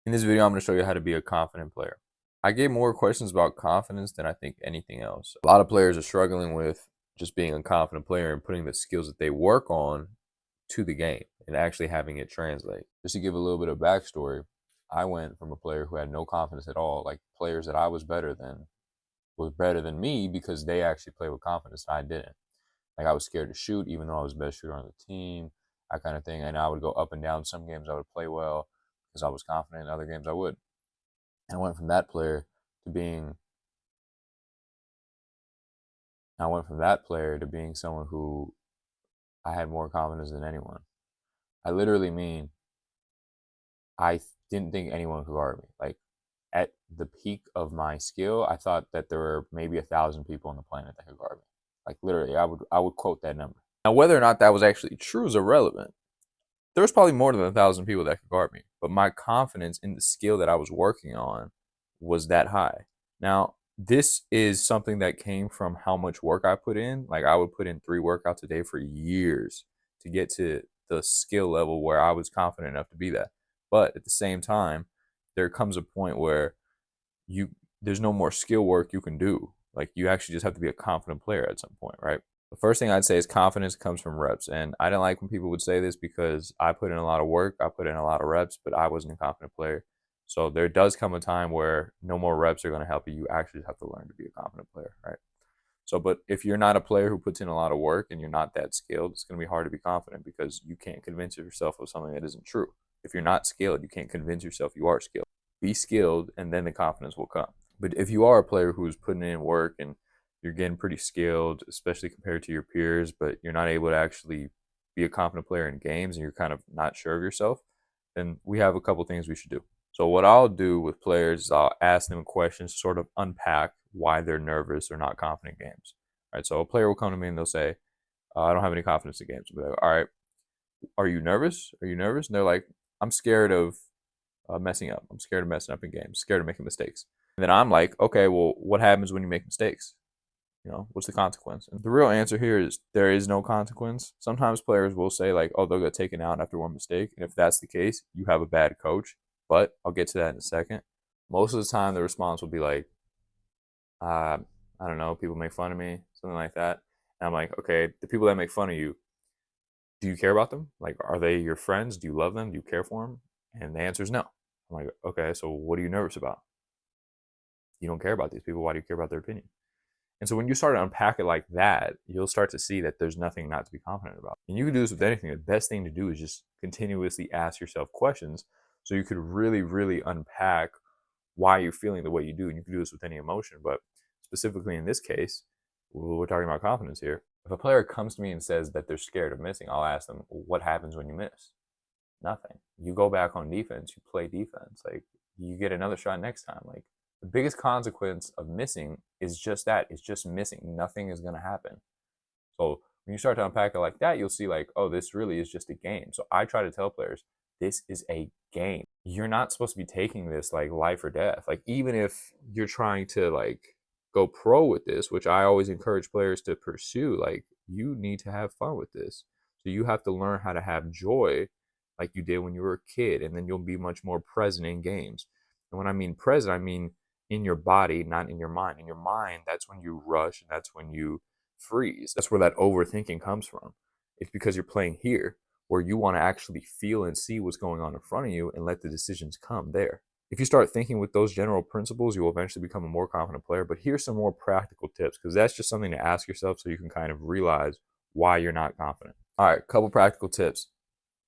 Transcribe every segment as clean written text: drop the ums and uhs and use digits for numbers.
In this video, I'm going to show you how to be a confident player. I get more questions about confidence than I think anything else. A lot of players are struggling with just being a confident player and putting the skills that they work on to the game and actually having it translate. Just to give a little bit of backstory, I went from a player who had no confidence at all, like players that I was better than me because they actually played with confidence. I didn't. Like I was scared to shoot, even though I was the best shooter on the team, that kind of thing. And I would go up and down. Some games I would play well because I was confident. In other games I would. And I went from that player to being someone who I had more confidence than anyone. I literally mean didn't think anyone could guard me. Like at the peak of my skill, I thought that there were maybe 1,000 people on the planet that could guard me. Like literally, I would quote that number. Now, whether or not that was actually true is irrelevant. There was probably more than 1,000 people that could guard me, but my confidence in the skill that I was working on was that high. Now, this is something that came from how much work I put in. Like I would put in 3 workouts a day for years to get to the skill level where I was confident enough to be that. But at the same time, there comes a point where you there's no more skill work you can do. Like you actually just have to be a confident player at some point, right? The first thing I'd say is confidence comes from reps. And I didn't like when people would say this because I put in a lot of work, I put in a lot of reps, but I wasn't a confident player. So there does come a time where no more reps are going to help you. You actually have to learn to be a confident player, right? So, but if you're not a player who puts in a lot of work and you're not that skilled, it's going to be hard to be confident because you can't convince yourself of something that isn't true. If you're not skilled, you can't convince yourself you are skilled. Be skilled, and then the confidence will come. But if you are a player who's putting in work and you're getting pretty skilled, especially compared to your peers, but you're not able to actually be a confident player in games and you're kind of not sure of yourself, then we have a couple things we should do. So what I'll do with players is I'll ask them questions to sort of unpack why they're nervous or not confident in games. All right, so a player will come to me and they'll say, I don't have any confidence in games. I'll be like, all right, are you nervous? Are you nervous? And they're like, I'm scared of messing up. I'm scared of messing up in games, scared of making mistakes. And then I'm like, okay, well, what happens when you make mistakes? What's the consequence? And the real answer here is there is no consequence. Sometimes players will say like, oh, they'll get taken out after one mistake. And if that's the case, you have a bad coach. But I'll get to that in a second. Most of the time, the response will be like, I don't know, people make fun of me, something like that. And I'm like, okay, the people that make fun of you, do you care about them? Like, are they your friends? Do you love them? Do you care for them? And the answer is no. I'm like, okay, so what are you nervous about? You don't care about these people. Why do you care about their opinion? And so when you start to unpack it like that, you'll start to see that there's nothing not to be confident about. And you can do this with anything. The best thing to do is just continuously ask yourself questions so you could really, really unpack why you're feeling the way you do. And you can do this with any emotion, but specifically in this case, we're talking about confidence here. If a player comes to me and says that they're scared of missing, I'll ask them, what happens when you miss? Nothing. You go back on defense, you play defense. Like you get another shot next time. Like the biggest consequence of missing is just that. It's just missing. Nothing is going to happen. So when you start to unpack it like that, you'll see like, oh, this really is just a game. So I try to tell players, this is a game. You're not supposed to be taking this like life or death. Like even if you're trying to like go pro with this, which I always encourage players to pursue, like you need to have fun with this. So you have to learn how to have joy like you did when you were a kid, and then you'll be much more present in games. And when I mean present, I mean in your body, not in your mind. In your mind, that's when you rush and that's when you freeze. That's where that overthinking comes from. It's because you're playing here where you want to actually feel and see what's going on in front of you and let the decisions come there. If you start thinking with those general principles, you will eventually become a more confident player. But here's some more practical tips because that's just something to ask yourself so you can kind of realize why you're not confident. All right, couple practical tips.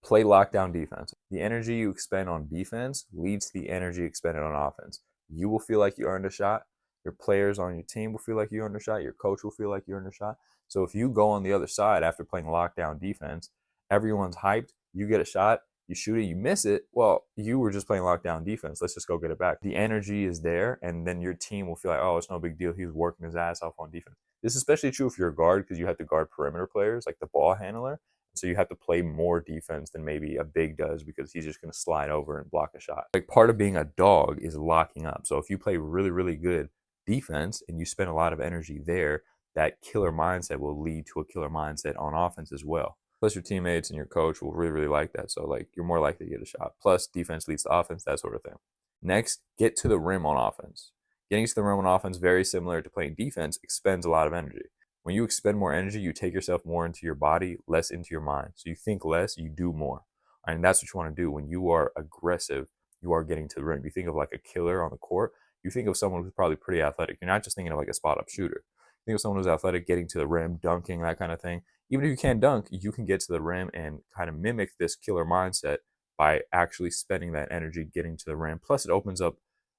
Play lockdown defense. The energy you expend on defense leads to the energy expended on offense. You will feel like you earned a shot. Your players on your team will feel like you earned a shot. Your coach will feel like you earned a shot. So if you go on the other side after playing lockdown defense, everyone's hyped. You get a shot, you shoot it, you miss it. Well, you were just playing lockdown defense. Let's just go get it back. The energy is there, and then your team will feel like, oh, it's no big deal. He's working his ass off on defense. This is especially true if you're a guard because you have to guard perimeter players like the ball handler. So you have to play more defense than maybe a big does because he's just going to slide over and block a shot. Like part of being a dog is locking up. So if you play really, really good defense and you spend a lot of energy there, that killer mindset will lead to a killer mindset on offense as well. Plus, your teammates and your coach will really, really like that. So, like, you're more likely to get a shot. Plus, defense leads to offense, that sort of thing. Next, get to the rim on offense. Getting to the rim on offense, very similar to playing defense, expends a lot of energy. When you expend more energy, you take yourself more into your body, less into your mind. So you think less, you do more. And that's what you want to do. When you are aggressive, you are getting to the rim. You think of like a killer on the court. You think of someone who's probably pretty athletic. You're not just thinking of like a spot up shooter. You think of someone who's athletic, getting to the rim, dunking, that kind of thing. Even if you can't dunk, you can get to the rim and kind of mimic this killer mindset by actually spending that energy getting to the rim. Plus, it opens up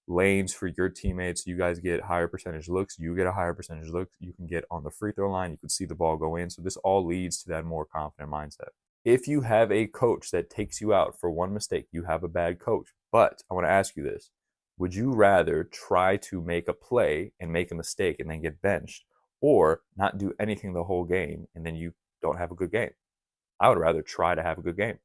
lanes for your teammates. You guys get higher percentage looks. You get a higher percentage look. You can get on the free throw line. You can see the ball go in. So this all leads to that more confident mindset. If you have a coach that takes you out for one mistake, you have a bad coach. But I want to ask you this. Would you rather try to make a play and make a mistake and then get benched, or not do anything the whole game and then you don't have a good game? I would rather try to have a good game.